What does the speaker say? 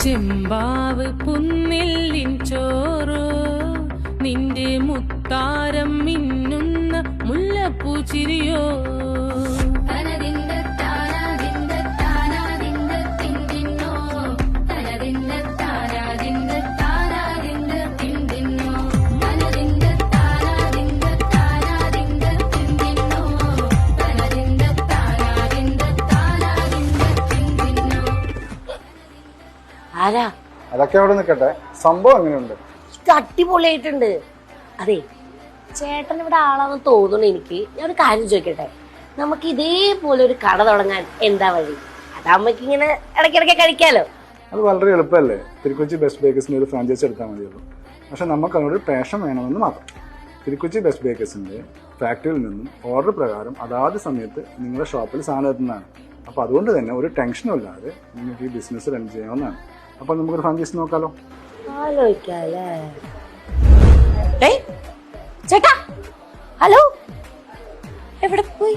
ചെമ്പാവ് പുന്നില്ലിൻ ചോറോ നിന്റെ മുത്താരം മിന്നുന്ന മുല്ലപ്പൂച്ചിരിയോ അതൊക്കെ അവിടെ നിൽക്കട്ടെ. സംഭവം എങ്ങനെയുണ്ട്? അടിപൊളിയായിട്ടുണ്ട്. അതെ, ചേട്ടൻ ഇവിടെ ആളാന്ന് തോന്നുന്നു. എനിക്ക് ഞാൻ ഒരു കാര്യം ചോദിക്കട്ടെ, നമുക്ക് ഇതേപോലെ ഒരു കട തുടങ്ങാൻ എന്താ വഴി? അതാകുമ്പോ ഇങ്ങനെ ഇടയ്ക്കിടയ്ക്ക് കഴിക്കാലോ. അത് വളരെ എളുപ്പമല്ലേ. തിരുക്കൊച്ചി ബെസ്റ്റ് ബേക്കേഴ്സിന്റെ ഒരു ഫ്രാഞ്ചൈസി എടുത്താൽ മതിയുള്ളൂ. പക്ഷെ നമുക്ക് അതിനോട് പാഷൻ വേണമെന്ന് മാത്രം. തിരുക്കൊച്ചി ബെസ്റ്റ് ബേക്കേഴ്സിന്റെ ഫാക്ടറിയിൽ നിന്നും ഓർഡർ പ്രകാരം അതാത് സമയത്ത് നിങ്ങളുടെ ഷോപ്പിൽ സാധനം എത്തുന്നതാണ്. അപ്പോൾ അതുകൊണ്ട് തന്നെ ഒരു ടെൻഷനും ഇല്ലാതെ നിങ്ങൾക്ക് ഈ ബിസിനസ് റൺ ചെയ്യാവുന്നതാണ്. അപ്പോൾ നമുക്കൊരു ഫ്രാഞ്ചൈസി നോക്കാലോ. ആലോചിക്കാല്ലേ? ചേട്ടാ, ഹലോ, എവിടെ പോയി?